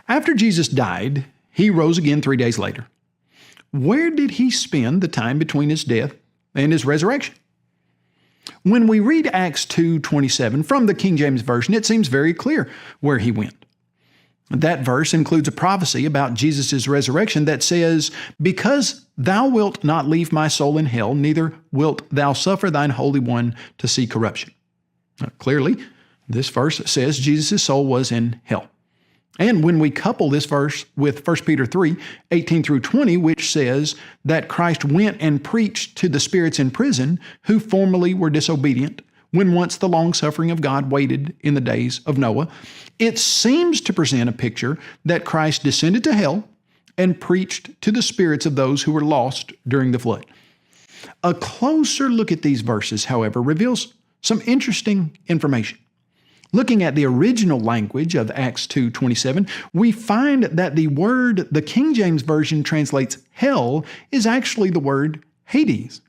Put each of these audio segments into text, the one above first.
After Jesus died, he rose again 3 days later. Where did he spend the time between his death and his resurrection? When we read Acts 2:27 from the King James Version, it seems very clear where he went. That verse includes a prophecy about Jesus' resurrection that says, "Because thou wilt not leave my soul in hell, neither wilt thou suffer thine Holy One to see corruption." Now, clearly, this verse says Jesus' soul was in hell. And when we couple this verse with 1 Peter 3:18 through 20, which says that Christ went and preached to the spirits in prison who formerly were disobedient, when once the long-suffering of God waited in the days of Noah, it seems to present a picture that Christ descended to hell and preached to the spirits of those who were lost during the flood. A closer look at these verses, however, reveals some interesting information. Looking at the original language of Acts 2:27, we find that the word the King James Version translates hell is actually the word Hades.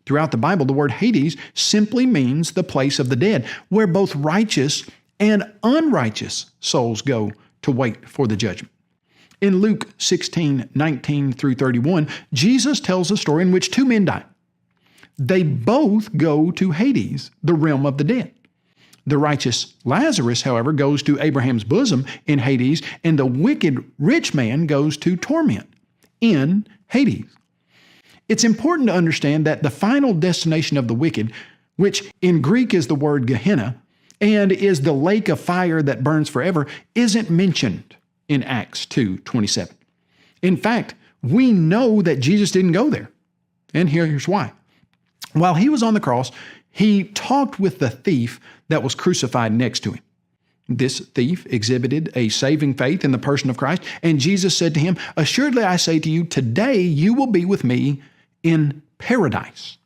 Throughout the Bible, the word Hades simply means the place of the dead, where both righteous and unrighteous souls go to wait for the judgment. In Luke 16:19 through 31, Jesus tells a story in which two men die. They both go to Hades, the realm of the dead. The righteous Lazarus, however, goes to Abraham's bosom in Hades, and the wicked rich man goes to torment in Hades. It's important to understand that the final destination of the wicked, which in Greek is the word Gehenna, and is the lake of fire that burns forever, isn't mentioned in Acts 2:27. In fact, we know that Jesus didn't go there. And here's why. While he was on the cross, he talked with the thief that was crucified next to him. This thief exhibited a saving faith in the person of Christ, and Jesus said to him, "Assuredly I say to you, today you will be with me in paradise."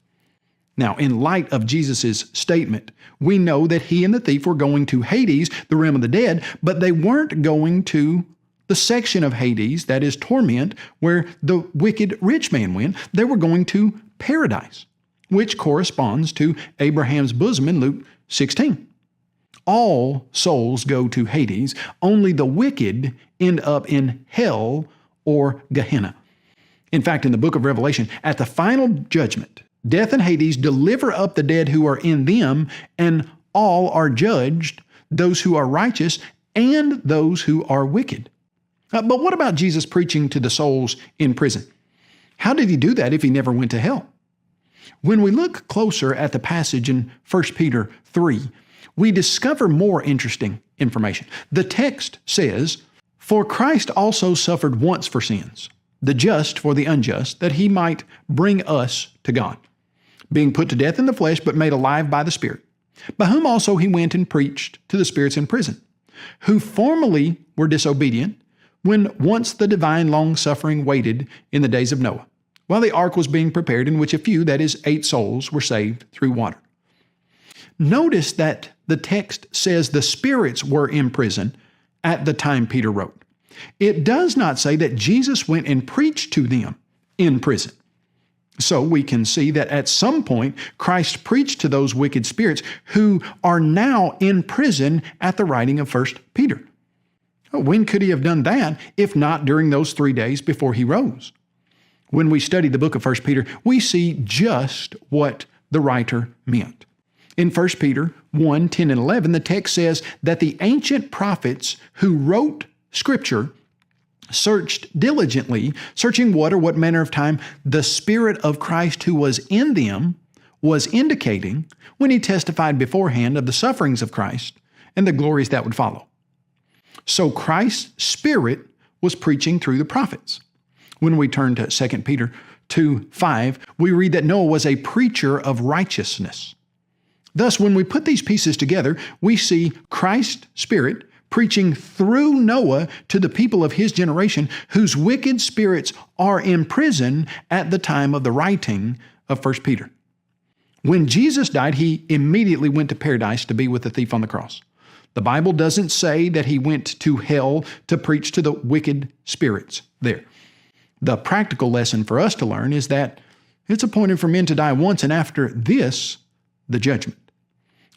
Now, in light of Jesus' statement, we know that he and the thief were going to Hades, the realm of the dead, but they weren't going to the section of Hades, that is torment, where the wicked rich man went. They were going to paradise, which corresponds to Abraham's bosom in Luke 16. All souls go to Hades. Only the wicked end up in hell or Gehenna. In fact, in the book of Revelation, at the final judgment, death and Hades deliver up the dead who are in them, and all are judged, those who are righteous and those who are wicked. But what about Jesus preaching to the souls in prison? How did he do that if he never went to hell? When we look closer at the passage in 1 Peter 3, we discover more interesting information. The text says, "For Christ also suffered once for sins, the just for the unjust, that he might bring us to God, being put to death in the flesh, but made alive by the Spirit, by whom also he went and preached to the spirits in prison, who formerly were disobedient, when once the divine long-suffering waited in the days of Noah, while the ark was being prepared, in which a few, that is, 8 souls, were saved through water." Notice that the text says the spirits were in prison at the time Peter wrote. It does not say that Jesus went and preached to them in prison. So we can see that at some point, Christ preached to those wicked spirits who are now in prison at the writing of 1 Peter. When could he have done that if not during those 3 days before he rose? When we study the book of 1 Peter, we see just what the writer meant. In 1 Peter 1:10 and 11, the text says that the ancient prophets who wrote Scripture searched diligently, searching what or what manner of time the Spirit of Christ who was in them was indicating when he testified beforehand of the sufferings of Christ and the glories that would follow. So Christ's Spirit was preaching through the prophets. When we turn to 2 Peter 2:5, we read that Noah was a preacher of righteousness. Thus, when we put these pieces together, we see Christ's Spirit preaching through Noah to the people of his generation whose wicked spirits are in prison at the time of the writing of 1 Peter. When Jesus died, he immediately went to paradise to be with the thief on the cross. The Bible doesn't say that he went to hell to preach to the wicked spirits there. The practical lesson for us to learn is that it's appointed for men to die once, and after this, the judgment.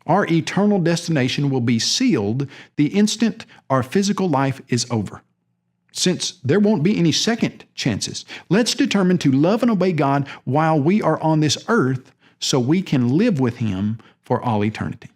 Our eternal destination will be sealed the instant our physical life is over. since there won't be any second chances. Let's determine to love and obey God while we are on this earth so we can live with Him for all eternity.